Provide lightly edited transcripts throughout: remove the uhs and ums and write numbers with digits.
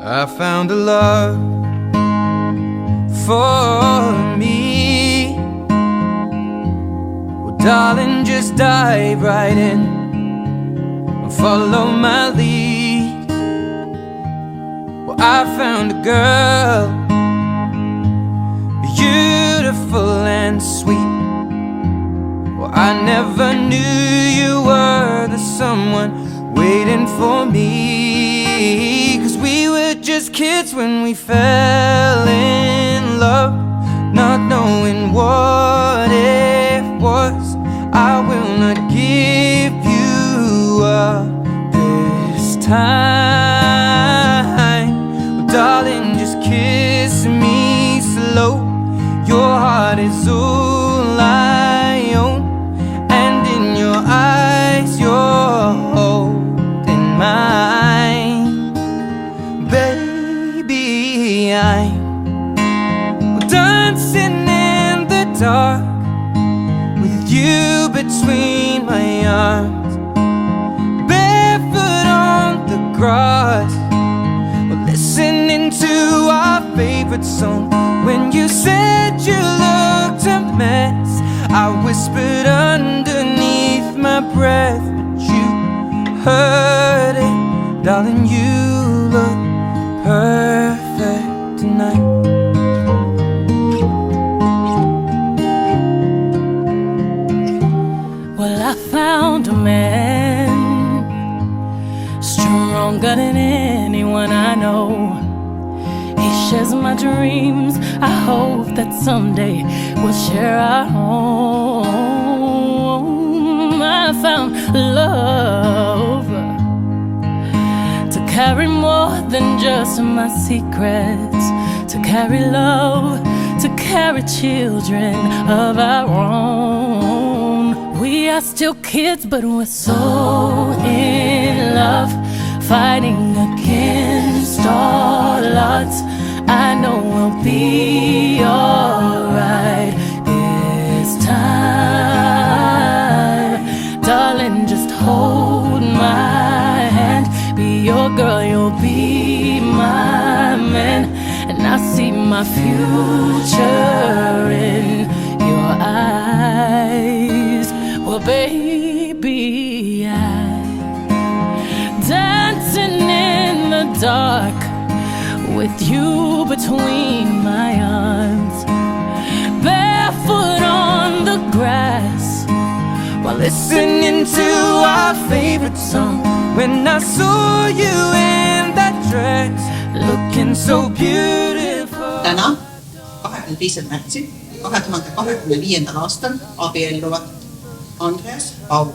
I found a love for me. Well, darling, just dive right in and follow my lead. Well, I found a girl, beautiful and sweet. Well, I never knew you were the someone waiting for me. 'Cause we were just kids when we fell in love, not knowing what it was. I will not give you up this time. Well, darling, just kiss me slow. Your heart is all I own, and in your eyes you're holding mine. Baby, I'm dancing in the dark with you between my arms, barefoot on the grass. We're listening to our favorite song. When you said you looked a mess, I whispered underneath my breath, but you heard it. Darling, you look perfect tonight. Well, I found a man stronger than anyone I know. He shares my dreams. I hope that someday we'll share our home. I found love to carry more than just my secrets, to carry love, to carry children of our own. We are still kids, but we're so in love, fighting against all odds. I know we'll be alright this time. Darling, just hold my hand. Be your girl, you'll be my man. And I see my future in your eyes. Well, baby, I'm dancing in the dark with you between my arms, barefoot on the grass, while listening to our favorite song. When I saw you in that dress, looking so beautiful. Täna, 25. märtsil 2025. aastal abielluvad Andreas Paul,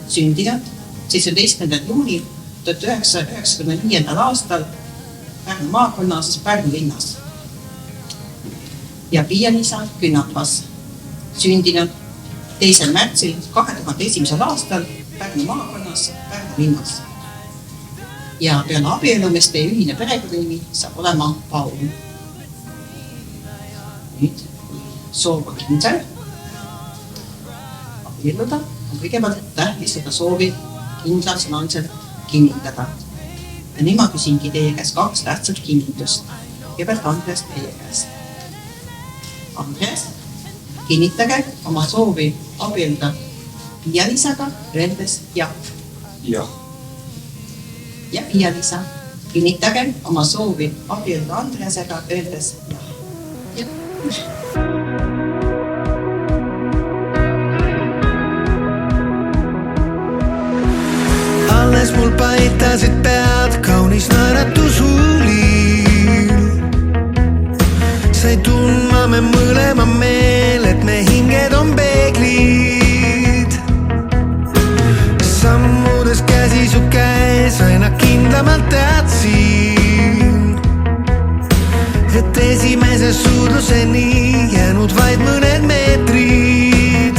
sündinud 17. juunil 1995. aastal Pärnu maakonnas Pärnu linnas, ja Pia-Liisa Künnaplas, sündinud 2. märtsil 2001. aastal Pärnu maakonnas Pärnu linnas. Ja peale abiellumist teie ühine perekonnanimi saab olema Paul. Nüüd, soov on kindel abielluda, on kõigepealt tähtis seda soovi kindlasõnaliselt kinnitada. Ja nüüd ma küsingi teie käest 2 tähtsat kinnitust. Kõigepealt Andreas teie käest. Andreas, kinnitage oma soovi abielluda Pia-Liisaga, öeldes jah. Jah. Ja Pia-Liisa, kinnitage oma soovi abielluda Andreasega, öeldes jah. Alles mul paitasid pead kaunis naeratu suulil. Sai tundma me mõlema meel, et me hinged on peeglid. Sammudes käsi su käes aina kindlamalt teadsin, et esimese suudluseni jäänud vaid mõned meetrid.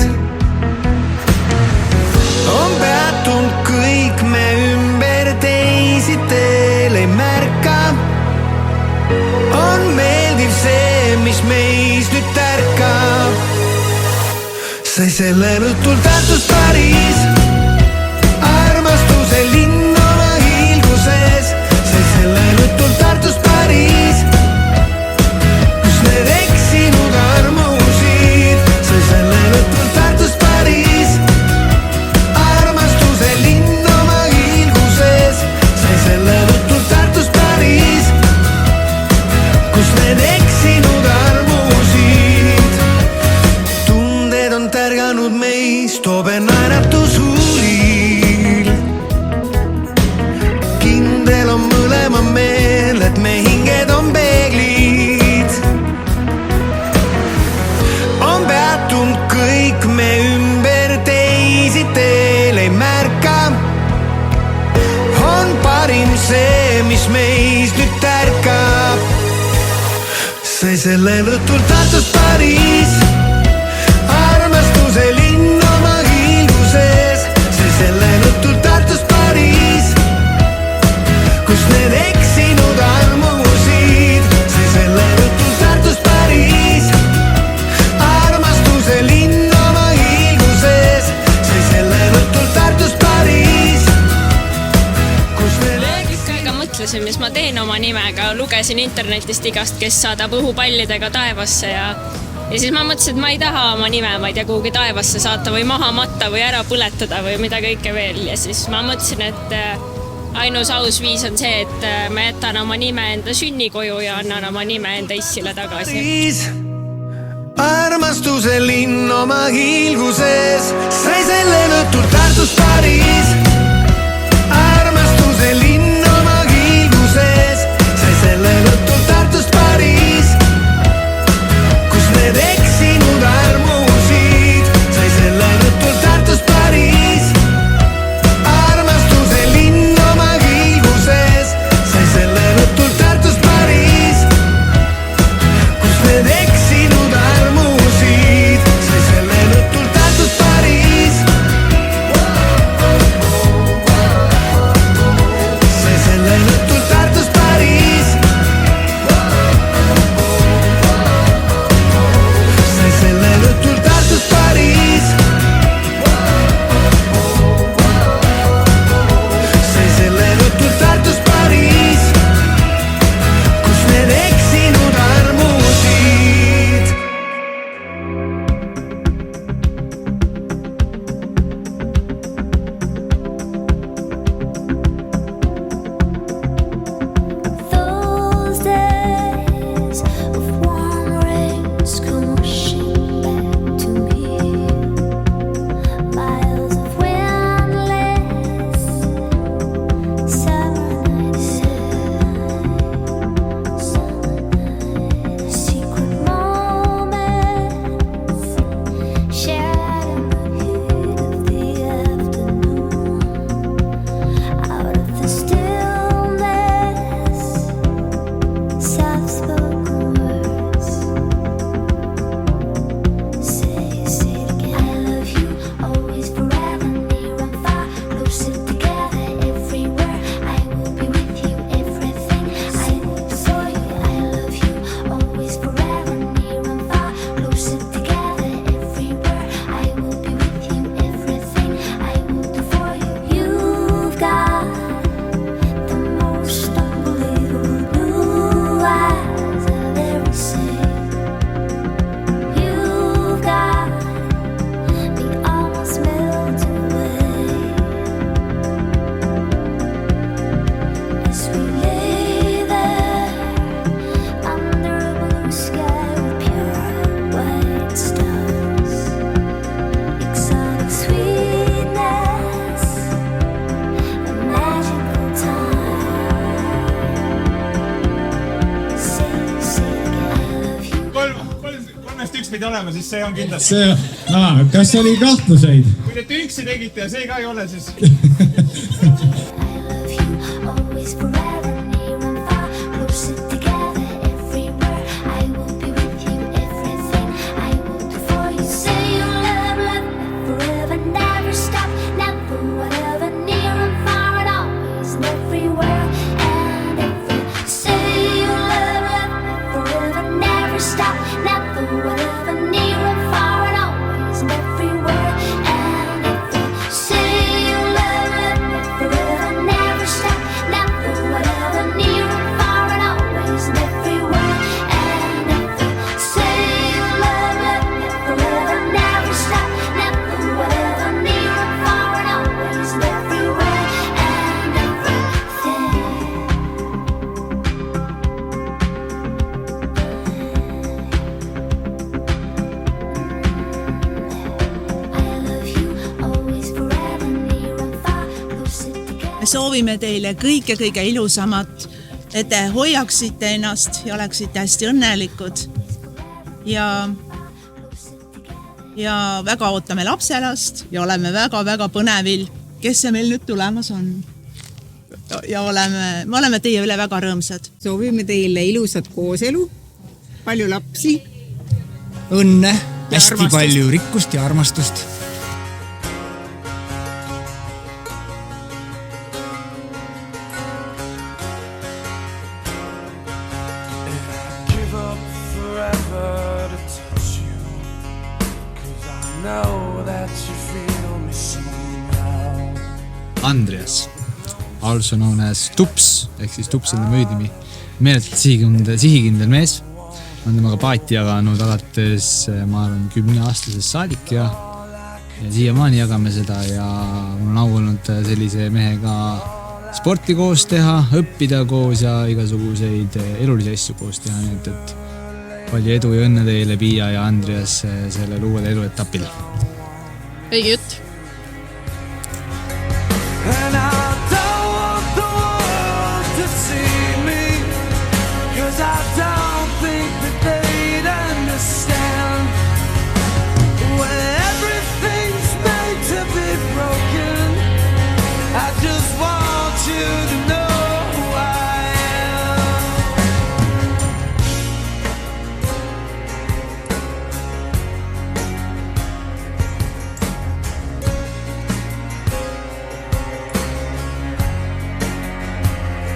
On peatunud kõik me ümber, teisi teel ei märka. On meeldiv see, mis meis nüüd tärkab. Sai sellel õhtul Tartus Paris, armastuse linn oma hiilguses. Sai sellel õhtul Tartus see, mis meis nüüd tärkab. Sai sellel õhtul Tartust Pariis, armastuse linn oma hiilguses. Sai sellel õhtul Tartust Pariis, kus need eksinud armusid. Sai sellel õhtul Tartust Pariis, armastuse linn oma hiilguses. Sai sellel õhtul Tartust Pariis, kus need Tükk aega mõtlesin, mis ma teen oma nimega. Lugesin internetist igast, kes saadab õhupallidega taevasse ja siis ma mõtlesin, et ma ei taha oma nime, ma ei tea, kuhugi taevasse saata või maha matta või ära põletada või mida kõike veel. Ja siis ma mõtlesin, et ainus aus viis on see, et ma jätan oma nime enda sünnikoju ja annan oma nime enda issile tagasi. Armastuse linn oma hiilguses. Sai sellel õhtul Tartust Pariis, armastuse linn oma hiilguses. Sai sellel õhtul Tartust Pariis, kus need eksinud armusid. Sai sellel õhtul Tartust Pariis, armastuse linn oma hiilguses. Sai sellel õhtul Tartust Pariis, kus need eksinud armusid. Sai sellel õhtul Tartust Pariis, sai sellel õhtul Tartust Pariis, sai sellel õhtul Tartust Pariis, sai sellel õhtul Tartust Pariis, kus need eksinud armusid. Those days of warm rains come rushing back to me. Miles of windless summer nights, secret moments shared in the heat of the afternoon. Out of the stillness, soft-spoken words say it again. I love you, always, forever, near and far, closer together everywhere. I will be with you, everything I will do for you. I love you, always, forever, near and far, closer together everywhere. I will be with you, everything I will do for you. You've got the most unbelievable blue eyes I've ever seen. You've got me almost melting away as we lay there under a blue sky with pure white stars. Exotic sweetness, a magical time. Say it again. I love you. Kolmest üks pidi olema, siis see on kindlasti. Kas oli kahtluseid? Kui te tünksi tegite ja see ka ei ole, siis... I love you, always, forever, near and far, closer together everywhere. I will be with you, everything I will do for you. Say you love me forever, never stop, never, whatever, near and far, and always, and everywhere and ever. Say you love me forever, never stop, never, whatever, near and far, and always, and everywhere and ever. Say you love me forever, never stop, never, whatever, near and far, and always, and everywhere and ever. Say you love me forever, never stop, never, whatever, near and far, and always, and everywhere and everything. I love you, always, forever, near and far, closer together. Me soovime teile kõige ilusamat, et te hoiaksite ennast ja oleksite hästi õnnelikud. Ja väga ootame lapselast ja oleme väga põnevil, kes see meil nüüd tulemas on. ja me oleme teie üle väga rõõmsad. Soovime teile ilusat kooselu, palju lapsi. Õnne, hästi armastust. palju rikkust ja armastust. Give up forever to touch you, 'cause I know that you feel me somehow. Andreas, also known as Tups ehk siis Tupsile müüdimi, meeletult sihikindel mees. On temaga paati jaganud alates, ma arvan, 10-aastasest saadik ja siiamaani jagame seda ja mul on au olnud sellise mehega sporti koos teha, õppida koos ja igasuguseid elulisi asju koos teha, nii et palju edu ja õnne teile, Piia ja Andreas, sellel uuel eluetapil. Õige jutt. And I don't want the world to see me, 'cause I don't think that they'd understand when everything's made to be broken. I just want you to know who I am.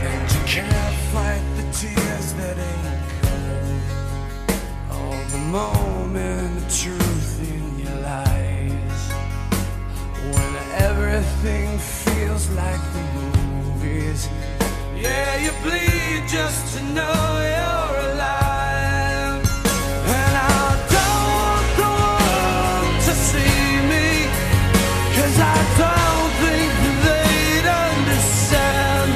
And you can't fight the tears that ain't cold, all the moment of truth in your lies, when everything feels like the movies. Yeah, you bleed just to know you're alive. And I don't want the world to see me, 'cause I don't think they'd understand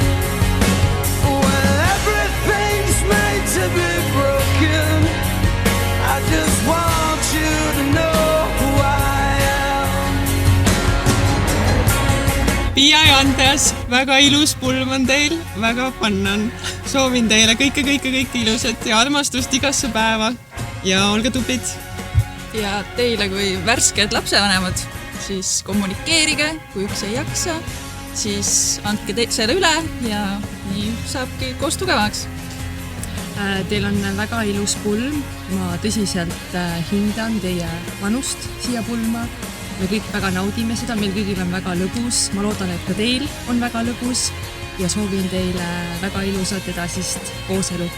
when everything's made to be broken. I just want you to know who I am. Piia ja Andreas, väga ilus pulm on teil, väga fun on. Soovin teile kõike ilusat ja armastust igasse päeva ja olge tublid. Ja teile kui värsked lapsevanemad, siis kommunikeerige, kui üks ei jaksa, siis andke selle üle ja nii saabki koos tugevaks. Teil on väga ilus pulm, ma tõsiselt hindan teie panust siia pulma. Me kõik väga naudime seda, meil kõigil on väga lõbus, ma loodan, et ka teil on väga lõbus ja soovin teile väga ilusat edasist kooselu.